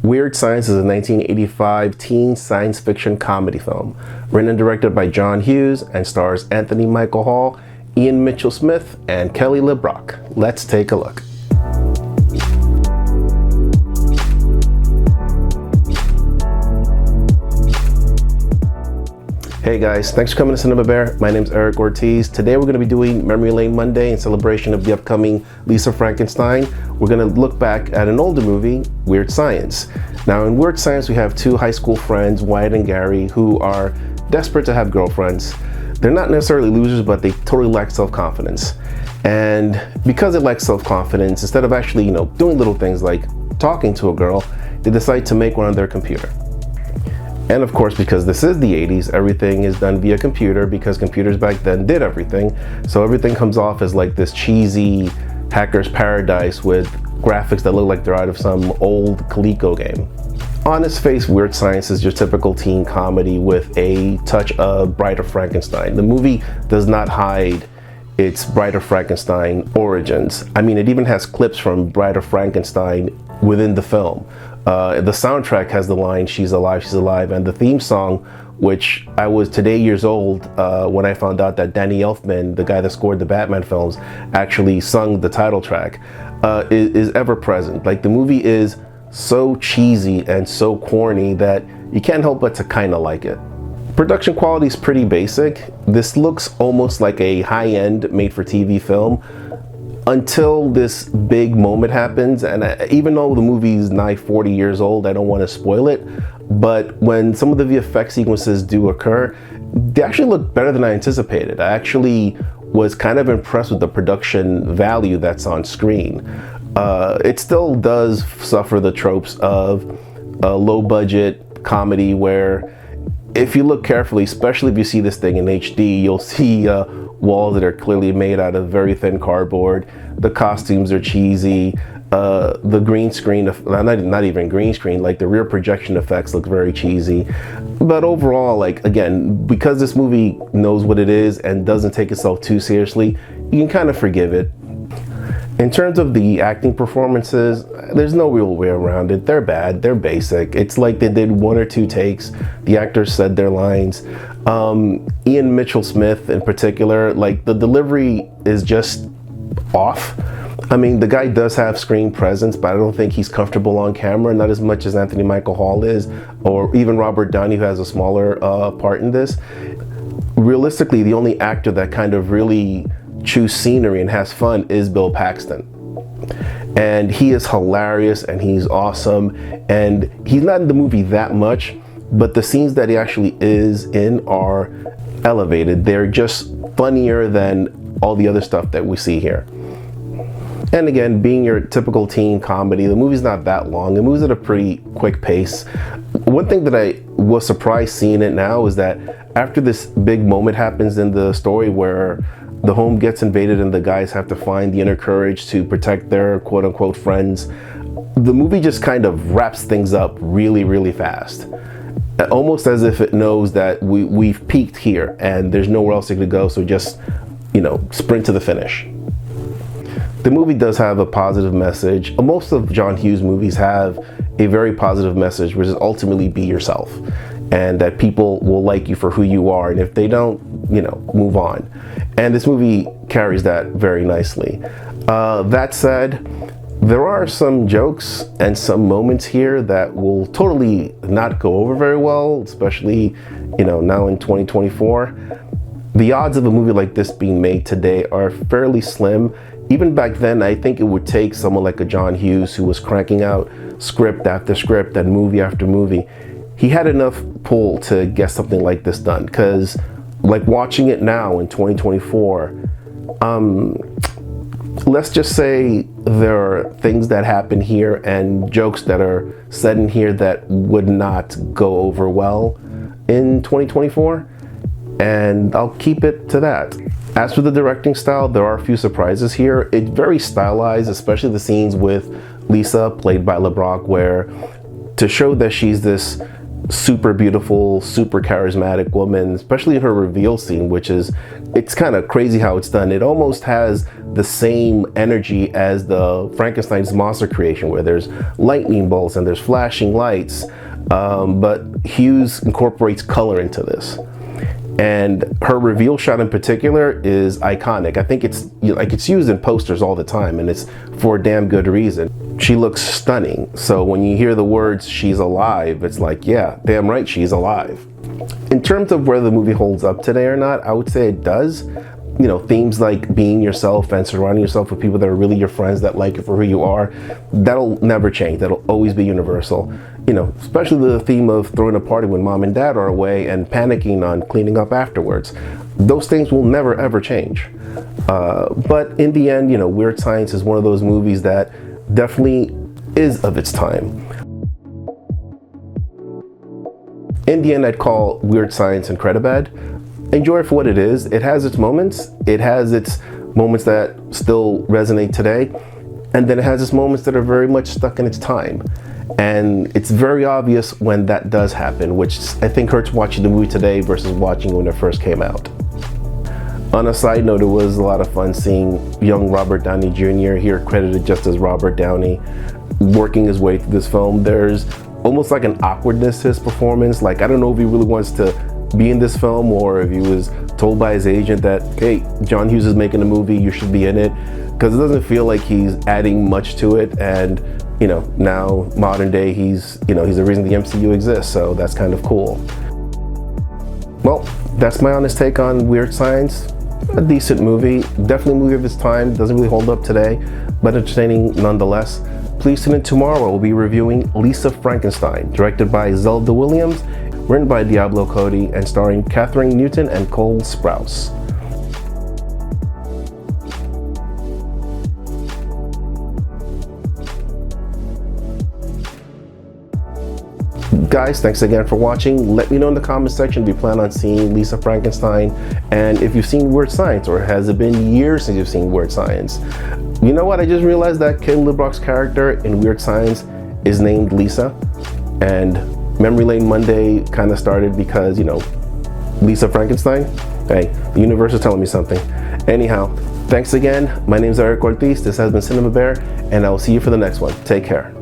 Weird Science is a 1985 teen science fiction comedy film, written and directed by John Hughes and stars Anthony Michael Hall, Ilan Mitchell-Smith, and Kelly LeBrock. Let's take a look. Hey guys, thanks for coming to Cinema Bear. My name's Eric Ortiz. Today we're going to be doing Memory Lane Monday in celebration of the upcoming Lisa Frankenstein. We're going to look back at an older movie, Weird Science. Now in Weird Science we have two high school friends, Wyatt and Gary, who are desperate to have girlfriends. They're not necessarily losers, but they totally lack self-confidence. And because they lack self-confidence, instead of actually, doing little things like talking to a girl, they decide to make one on their computer. And of course, because this is the 80s, everything is done via computer because computers back then did everything. So everything comes off as like this cheesy hacker's paradise with graphics that look like they're out of some old Coleco game. On its face, Weird Science is your typical teen comedy with a touch of Bride of Frankenstein. The movie does not hide its Bride of Frankenstein origins. I mean, it even has clips from Bride of Frankenstein within the film. The soundtrack has the line, "She's alive, she's alive," and the theme song, which I was today years old when I found out that Danny Elfman, the guy that scored the Batman films, actually sung the title track, is ever present. Like, the movie is so cheesy and so corny that you can't help but to kind of like it. Production quality is pretty basic. This looks almost like a high-end made-for-TV film until this big moment happens. And even though the movie is nigh 40 years old, I don't want to spoil it, but when some of the VFX sequences do occur, they actually look better than I anticipated. I actually was kind of impressed with the production value that's on screen. It still does suffer the tropes of a low-budget comedy where, if you look carefully, especially if you see this thing in HD, you'll see walls that are clearly made out of very thin cardboard. The costumes are cheesy. The green screen, not even green screen, like the rear projection effects look very cheesy. But overall, like, again, because this movie knows what it is and doesn't take itself too seriously, you can kind of forgive it. In terms of the acting performances, there's no real way around it. They're bad, they're basic. It's like they did one or two takes. The actors said their lines. Ilan Mitchell-Smith in particular, like, the delivery is just off. I mean, the guy does have screen presence, but I don't think he's comfortable on camera, not as much as Anthony Michael Hall is, or even Robert Downey, who has a smaller part in this. Realistically, the only actor that kind of really chews scenery and has fun is Bill Paxton. And he is hilarious and he's awesome, and he's not in the movie that much, but the scenes that he actually is in are elevated. They're just funnier than all the other stuff that we see here. And again, being your typical teen comedy, the movie's not that long. It moves at a pretty quick pace. One thing that I was surprised seeing it now is that after this big moment happens in the story where the home gets invaded and the guys have to find the inner courage to protect their quote-unquote friends, the movie just kind of wraps things up really, really fast. Almost as if it knows that we've peaked here and there's nowhere else it could go, so just, sprint to the finish. The movie does have a positive message. Most of John Hughes movies have a very positive message, which is ultimately be yourself, and that people will like you for who you are, and if they don't, move on. And this movie carries that very nicely. That said, there are some jokes and some moments here that will totally not go over very well, especially, now in 2024. The odds of a movie like this being made today are fairly slim. Even back then, I think it would take someone like a John Hughes, who was cranking out script after script and movie after movie. He had enough pull to get something like this done, because like watching it now in 2024, let's just say there are things that happen here and jokes that are said in here that would not go over well in 2024, and I'll keep it to that. As for the directing style, there are a few surprises here. It's very stylized, especially the scenes with Lisa, played by LeBrock, where to show that she's this super beautiful, super charismatic woman, especially in her reveal scene, which is, it's kind of crazy how it's done. It almost has the same energy as the Frankenstein's monster creation, where there's lightning bolts and there's flashing lights, but Hughes incorporates color into this. And her reveal shot in particular is iconic. I think it's it's used in posters all the time, and it's for a damn good reason. She looks stunning. So when you hear the words "she's alive," it's like, yeah, damn right, she's alive. In terms of whether the movie holds up today or not, I would say it does. You know, themes like being yourself and surrounding yourself with people that are really your friends, that like you for who you are, that'll never change. That'll always be universal. You know, especially the theme of throwing a party when mom and dad are away and panicking on cleaning up afterwards. Those things will never ever change. But in the end, you know, Weird Science is one of those movies that definitely is of its time. In the end, I'd call Weird Science Incredibad. Enjoy it for what it is. It has its moments. It has its moments that still resonate today. And then it has its moments that are very much stuck in its time. And it's very obvious when that does happen, which I think hurts watching the movie today versus watching it when it first came out. On a side note, it was a lot of fun seeing young Robert Downey Jr., here credited just as Robert Downey, working his way through this film. There's almost like an awkwardness to his performance. Like, I don't know if he really wants to be in this film, or if he was told by his agent that, hey, John Hughes is making a movie, you should be in it, because it doesn't feel like he's adding much to it. And you know, now modern day, he's the reason the MCU exists, so that's kind of cool. Well, that's my honest take on Weird Science. A decent movie, definitely a movie of its time, doesn't really hold up today, but entertaining nonetheless. Please tune in tomorrow. We'll be reviewing Lisa Frankenstein, directed by Zelda Williams, written by Diablo Cody, and starring Catherine Newton and Cole Sprouse. Guys, thanks again for watching. Let me know in the comment section if you plan on seeing Lisa Frankenstein, and if you've seen Weird Science, or has it been years since you've seen Weird Science. You know what, I just realized that Kelly LeBrock's character in Weird Science is named Lisa, and Memory Lane Monday kind of started because, you know, Lisa Frankenstein. Hey, the universe is telling me something. Anyhow, thanks again. My name is Eric Ortiz. This has been Cinema Bear, and I will see you for the next one. Take care.